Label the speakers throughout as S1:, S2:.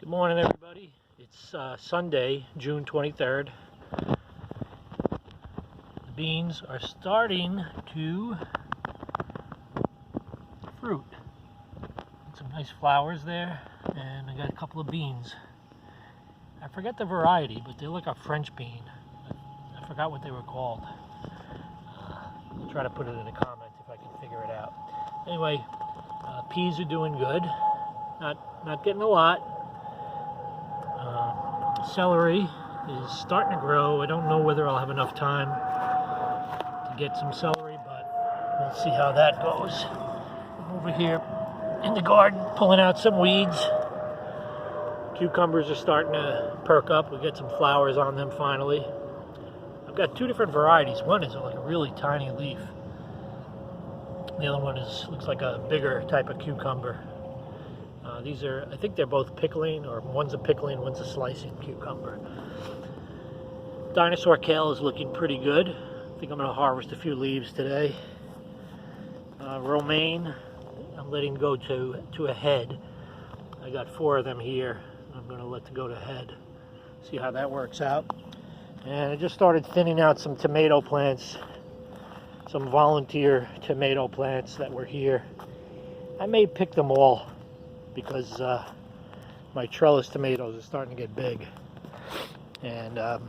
S1: Good morning, everybody. It's Sunday, June 23rd. The beans are starting to fruit. Some nice flowers there, and I got a couple of beans. I forget the variety, but they're like a French bean. I forgot what they were called. I'll try to put it in the comments if I can figure it out. Anyway, peas are doing good. Not getting a lot. Celery is starting to grow. I don't know whether I'll have enough time to get some celery, but we'll see how that goes. I'm over here in the garden pulling out some weeds. Cucumbers are starting to perk up. We get some flowers on them finally. I've got two different varieties. One is like a really tiny leaf. The other one looks like a bigger type of cucumber. These are, I think they're both pickling, or one's a pickling, one's a slicing cucumber. Dinosaur kale is looking pretty good. I think I'm going to harvest a few leaves today. Romaine, I'm letting go to a head. I got 4 of them here. I'm going to let them go to head. See how that works out. And I just started thinning out some tomato plants, some volunteer tomato plants that were here. I may pick them all, because my trellis tomatoes are starting to get big. And I've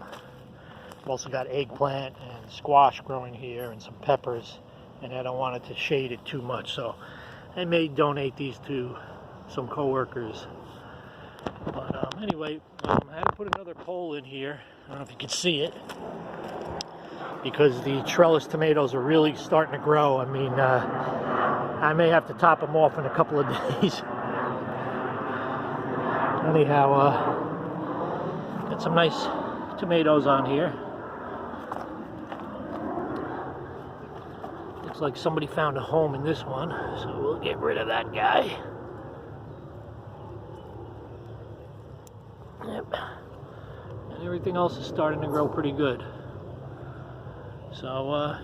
S1: also got eggplant and squash growing here and some peppers, and I don't want it to shade it too much, so I may donate these to some co-workers. But anyway, I had to put another pole in here. I don't know if you can see it, because the trellis tomatoes are really starting to grow. I mean, I may have to top them off in a couple of days. Anyhow, got some nice tomatoes on here. Looks like somebody found a home in this one, so we'll get rid of that guy. Yep. And everything else is starting to grow pretty good. So,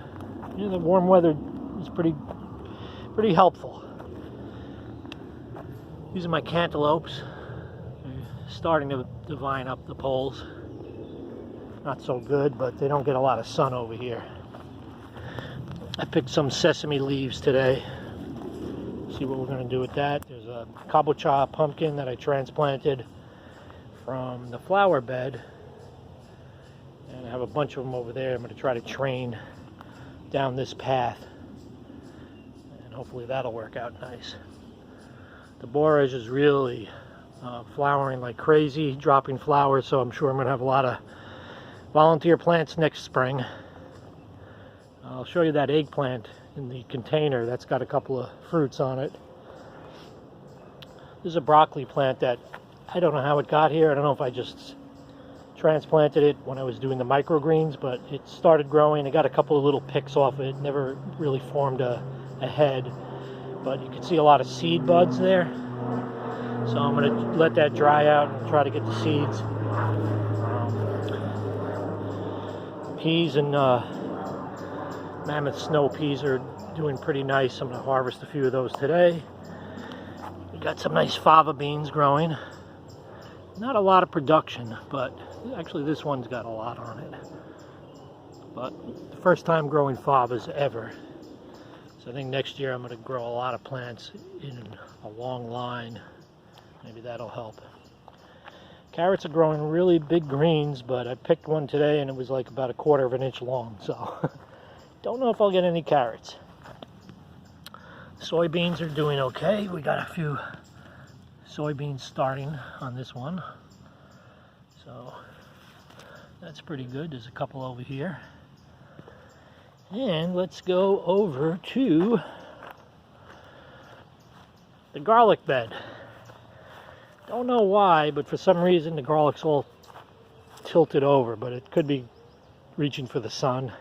S1: the warm weather is pretty helpful. These are my cantaloupes. Starting to vine up the poles. Not so good, but they don't get a lot of sun over here. I picked some sesame leaves today. See what we're going to do with that. There's a kabocha pumpkin that I transplanted from the flower bed, and I have a bunch of them over there. I'm going to try to train down this path, and hopefully that'll work out nice. The borage is really flowering like crazy, dropping flowers, so I'm sure I'm going to have a lot of volunteer plants next spring. I'll show you that eggplant in the container. That's got a couple of fruits on it. This is a broccoli plant that I don't know how it got here. I don't know if I just transplanted it when I was doing the microgreens, but it started growing. It got a couple of little picks off it. Never really formed a head, but you can see a lot of seed buds there. So I'm going to let that dry out and try to get the seeds. Peas and mammoth snow peas are doing pretty nice. I'm going to harvest a few of those today. We got some nice fava beans growing. Not a lot of production, but actually this one's got a lot on it. But the first time growing favas ever. So I think next year I'm going to grow a lot of plants in a long line. Maybe that'll help. Carrots are growing really big greens, but I picked one today and it was like about 1/4 of an inch long, so don't know if I'll get any carrots. Soybeans are doing okay. We got a few soybeans starting on this one, so that's pretty good. There's a couple over here. And let's go over to the garlic bed. Don't know why, but for some reason the garlic's all tilted over, but it could be reaching for the sun.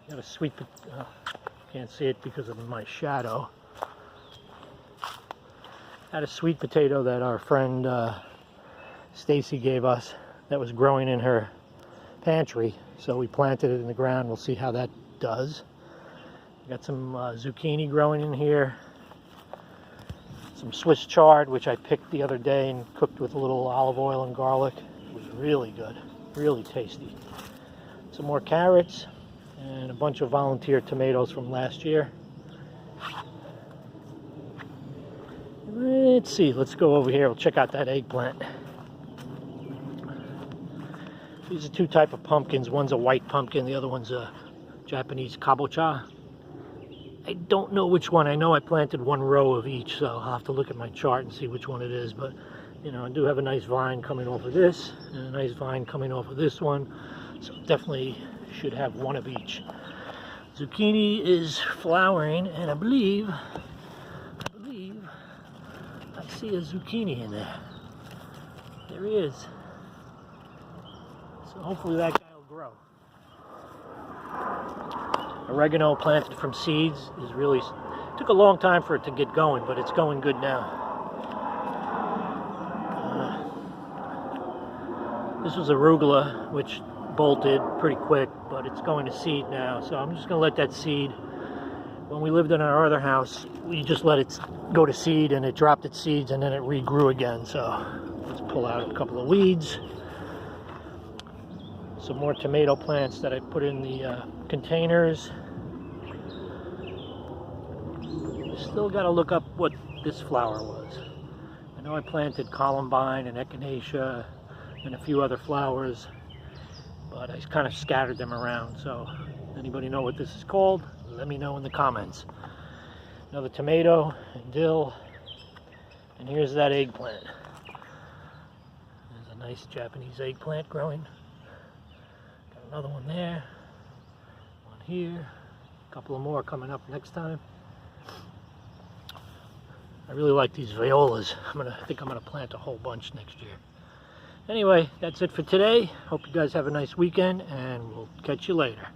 S1: Got a sweet, can't see it because of my shadow. Had a sweet potato that our friend Stacy gave us that was growing in her pantry, so we planted it in the ground. We'll see how that does. Got some zucchini growing in here. Some Swiss chard, which I picked the other day and cooked with a little olive oil and garlic. It was really good, really tasty. Some more carrots and a bunch of volunteer tomatoes from last year. Let's see, let's go over here. We'll check out that eggplant. These are two types of pumpkins. One's a white pumpkin, the other one's a Japanese kabocha. I don't know which one. I know I planted one row of each, so I'll have to look at my chart and see which one it is. But, you know, I do have a nice vine coming off of this, and a nice vine coming off of this one. So definitely should have one of each. Zucchini is flowering, and I believe I see a zucchini in there. There he is. So hopefully that guy will grow. Oregano planted from seeds is really, took a long time for it to get going, but it's going good now. This was arugula, which bolted pretty quick, but it's going to seed now. So I'm just going to let that seed. When we lived in our other house, we just let it go to seed, and it dropped its seeds, and then it regrew again. So let's pull out a couple of weeds. Some more tomato plants that I put in the containers. Still got to look up what this flower was. I know I planted columbine and echinacea and a few other flowers, but I kind of scattered them around. So anybody know what this is called? Let me know in the comments. Another tomato and dill, and here's that eggplant. There's a nice Japanese eggplant growing. Got another one there, one here, a couple of more coming up next time. I really like these violas. I think I'm gonna plant a whole bunch next year. Anyway, that's it for today. Hope you guys have a nice weekend, and we'll catch you later.